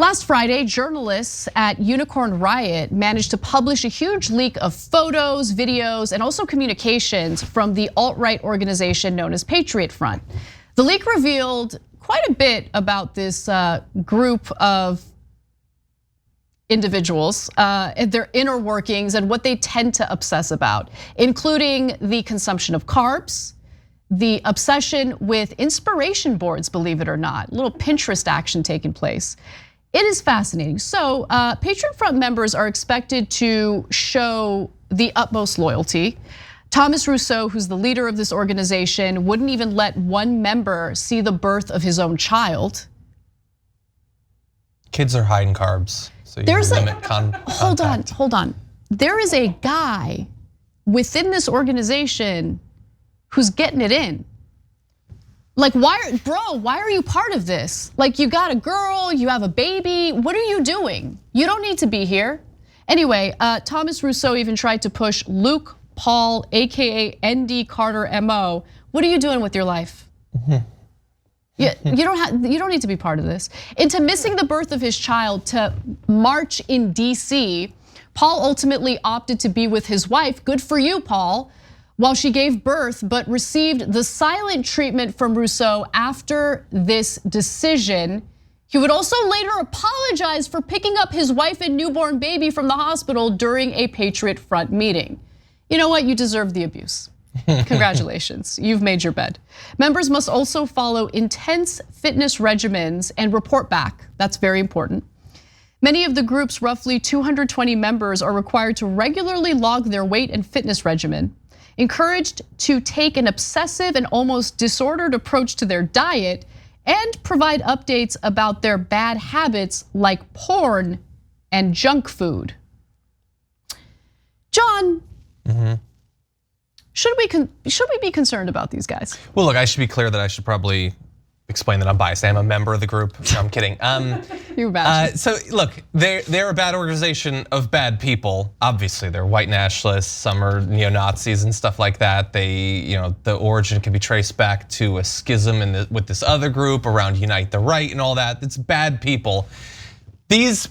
Last Friday, journalists at Unicorn Riot managed to publish a huge leak of photos, videos, and also communications from the alt-right organization known as Patriot Front. The leak revealed quite a bit about this group of individuals, their inner workings and what they tend to obsess about, including the consumption of carbs, the obsession with inspiration boards, believe it or not, a little Pinterest action taking place. It is fascinating. So Patriot Front members are expected to show the utmost loyalty. Thomas Rousseau, who's the leader of this organization, wouldn't even let one member see the birth of his own child. Kids are hiding carbs, so you limit contact. Hold on. There is a guy within this organization who's getting it in. Like, why are you part of this? Like, you got a girl, you have a baby, what are you doing? You don't need to be here. Anyway, Thomas Rousseau even tried to push Luke Paul, AKA ND Carter MO. What are you doing with your life? You don't need to be part of this. Into missing the birth of his child to march in DC, Paul ultimately opted to be with his wife. Good for you, Paul. While she gave birth, but received the silent treatment from Rousseau after this decision. He would also later apologize for picking up his wife and newborn baby from the hospital during a Patriot Front meeting. You know what? You deserve the abuse. Congratulations, you've made your bed. Members must also follow intense fitness regimens and report back. That's very important. Many of the group's roughly 220 members are required to regularly log their weight and fitness regimen, encouraged to take an obsessive and almost disordered approach to their diet, and provide updates about their bad habits like porn and junk food. John, should we be concerned about these guys? Well, look, I should be clear that I should probably explain that I'm biased. I am a member of the group. No, I'm kidding. You're bad. So look, they're a bad organization of bad people. Obviously, they're white nationalists. Some are neo-Nazis and stuff like that. The origin can be traced back to a schism with this other group around Unite the Right and all that. It's bad people. These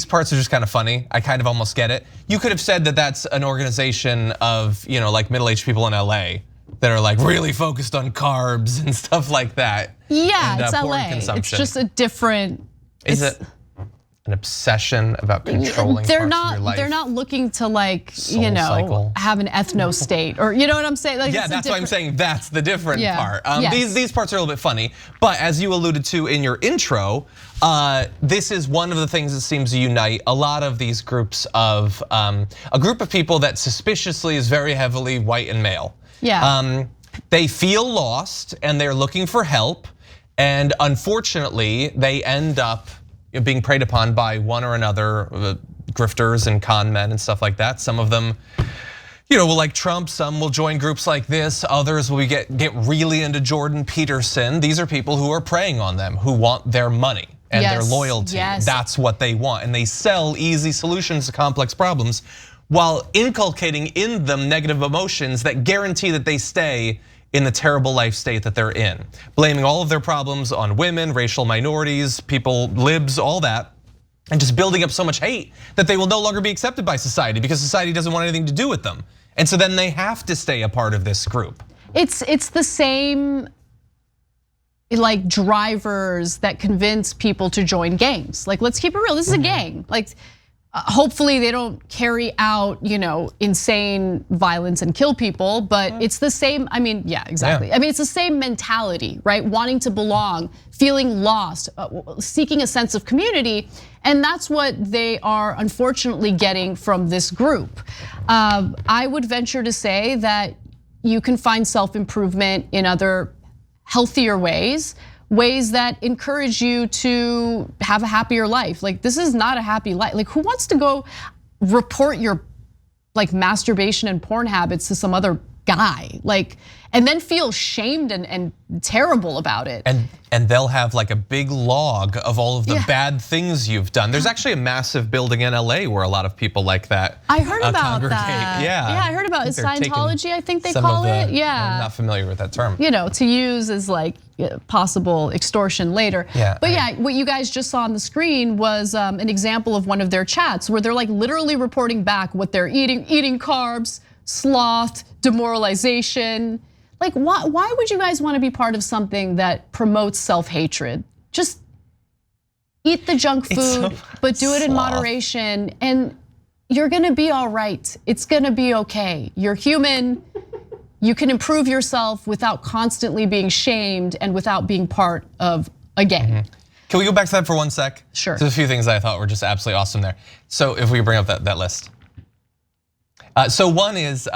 parts are just kind of funny. I kind of almost get it. You could have said that that's an organization of like middle-aged people in LA that are like really focused on carbs and stuff like that. Yeah, and, it's LA. It's just a different. Is it an obsession about controlling parts of your life? They're not looking to have an ethno state, or you know what I'm saying? Like, yeah, that's why I'm saying that's the different part. Yes. These parts are a little bit funny, but as you alluded to in your intro, this is one of the things that seems to unite a lot of these groups of a group of people that suspiciously is very heavily white and male. Yeah. They feel lost and they're looking for help, and unfortunately, they end up being preyed upon by one or another grifters and con men and stuff like that. Some of them, will like Trump. Some will join groups like this. Others will get really into Jordan Peterson. These are people who are preying on them, who want their money and their loyalty. Yes. That's what they want, and they sell easy solutions to complex problems, while inculcating in them negative emotions that guarantee that they stay in the terrible life state that they're in. Blaming all of their problems on women, racial minorities, people, libs, all that, and just building up so much hate that they will no longer be accepted by society because society doesn't want anything to do with them. And so then they have to stay a part of this group. It's the same like drivers that convince people to join gangs. Like, let's keep it real, this is a gang. Like, hopefully they don't carry out, insane violence and kill people, but it's the same, yeah, exactly. Yeah. It's the same mentality, right? Wanting to belong, feeling lost, seeking a sense of community, and that's what they are unfortunately getting from this group. I would venture to say that you can find self-improvement in other healthier ways that encourage you to have a happier life. Like, this is not a happy life. Like, who wants to go report your masturbation and porn habits to some other guy? Like, and then feel shamed and terrible about it. And they'll have like a big log of all of the bad things you've done. There's actually a massive building in LA where a lot of people like that I heard about congregate. that. Yeah, I heard about it. Scientology, I think they call it. Yeah, I'm not familiar with that term. To use as like, possible extortion later. Yeah, but yeah, what you guys just saw on the screen was an example of one of their chats where they're like literally reporting back what they're eating carbs, sloth, demoralization. Like, why would you guys want to be part of something that promotes self-hatred? Just eat the junk food, but do it in moderation, and you're gonna be all right. It's gonna be okay. You're human. You can improve yourself without constantly being shamed and without being part of a gang. Can we go back to that for 1 sec? Sure. There's a few things that I thought were just absolutely awesome there. So if we bring up that list. So one is,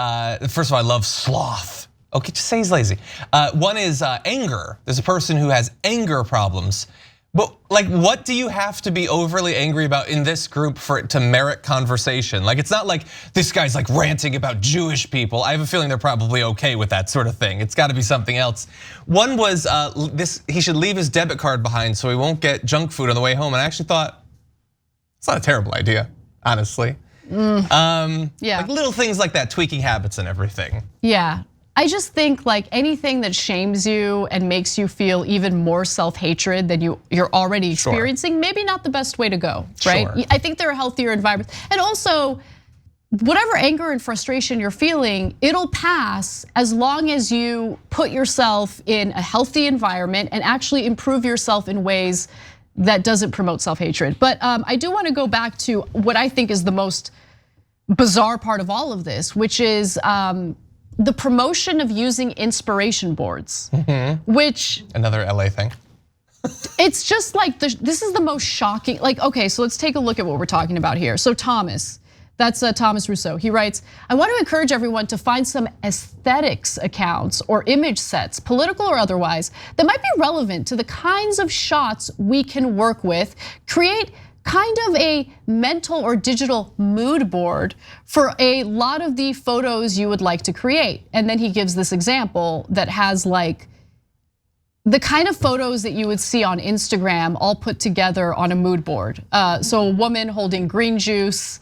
first of all, I love sloth. Okay, just say he's lazy. One is anger. There's a person who has anger problems. But like, what do you have to be overly angry about in this group for it to merit conversation? Like, it's not like this guy's like ranting about Jewish people. I have a feeling they're probably okay with that sort of thing. It's gotta be something else. One was he should leave his debit card behind so he won't get junk food on the way home. And I actually thought, it's not a terrible idea, honestly. Yeah. Like little things like that, tweaking habits and everything. Yeah. I just think like anything that shames you and makes you feel even more self-hatred than you're already experiencing, maybe not the best way to go, right? Sure. I think there are healthier environments. And also, whatever anger and frustration you're feeling, it'll pass as long as you put yourself in a healthy environment and actually improve yourself in ways that doesn't promote self-hatred. But I do want to go back to what I think is the most bizarre part of all of this, which is the promotion of using inspiration boards, which another LA thing. It's just like this is the most shocking. Like, okay, so let's take a look at what we're talking about here. So Thomas, that's Thomas Rousseau. He writes, I want to encourage everyone to find some aesthetics accounts or image sets, political or otherwise, that might be relevant to the kinds of shots we can work with. Create kind of a mental or digital mood board for a lot of the photos you would like to create. And then he gives this example that has like the kind of photos that you would see on Instagram all put together on a mood board. So a woman holding green juice,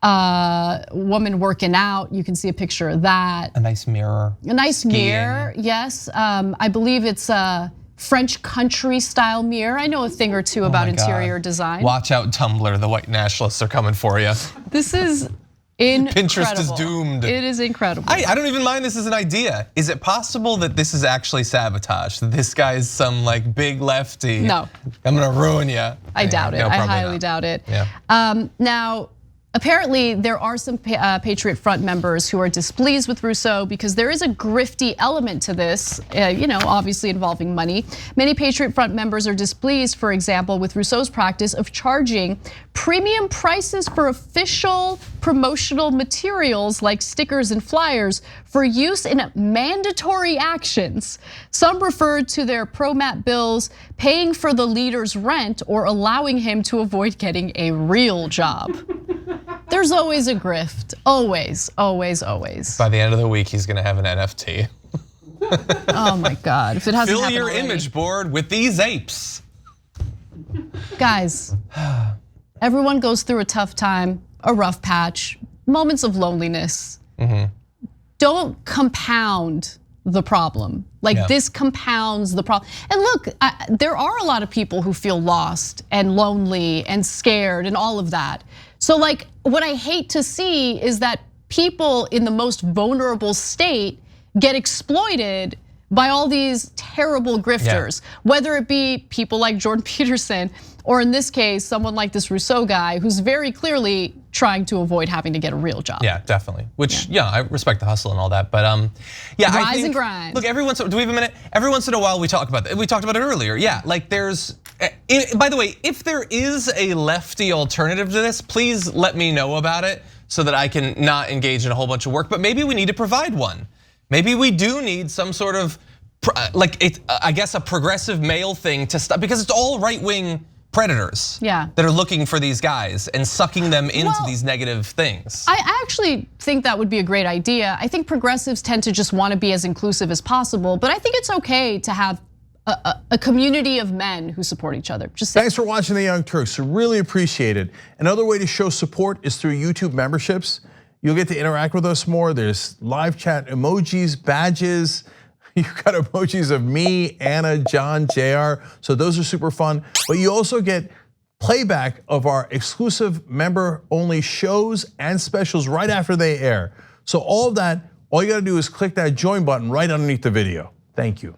woman working out, you can see a picture of that. A nice mirror. A nice mirror, yes. I believe it's a French country style mirror. I know a thing or two about interior design. Watch out, Tumblr, the white nationalists are coming for you. This is incredible. Pinterest is doomed. It is incredible. I don't even mind this as an idea. Is it possible that this is actually sabotage? That this guy is some like big lefty? No. I'm gonna ruin you. I doubt it. I highly doubt it. Yeah. Now, apparently there are some Patriot Front members who are displeased with Rousseau because there is a grifty element to this, obviously involving money. Many Patriot Front members are displeased, for example, with Rousseau's practice of charging premium prices for official promotional materials like stickers and flyers for use in mandatory actions. Some referred to their pro-Mat bills paying for the leader's rent or allowing him to avoid getting a real job. There's always a grift, always, always, always. By the end of the week, he's gonna have an NFT. Oh my God, if it hasn't Fill happened your already. image board with these apes. Guys, everyone goes through a tough time, a rough patch, moments of loneliness. Don't compound the problem. Like this compounds the problem. And look, there are a lot of people who feel lost and lonely and scared and all of that. So like, what I hate to see is that people in the most vulnerable state get exploited by all these terrible grifters, whether it be people like Jordan Peterson, or in this case, someone like this Rousseau guy who's very clearly trying to avoid having to get a real job. Yeah, definitely. Which, I respect the hustle and all that, but yeah, rise I think, and grind. Look, do we have a minute? Every once in a while we talk about that. We talked about it earlier. Yeah, like there's, by the way, if there is a lefty alternative to this, please let me know about it so that I can not engage in a whole bunch of work. But maybe we need to provide one. Maybe we do need some sort of, I guess a progressive male thing to stop, because it's all right-wing predators that are looking for these guys and sucking them into these negative things. I actually think that would be a great idea. I think progressives tend to just want to be as inclusive as possible, but I think it's okay to have a community of men who support each other. Thanks for watching The Young Turks, really appreciate it. Another way to show support is through YouTube memberships. You'll get to interact with us more. There's live chat emojis, badges. You've got emojis of me, Anna, John, JR. So those are super fun. But you also get playback of our exclusive member-only shows and specials right after they air. So all of that, all you gotta do is click that join button right underneath the video. Thank you.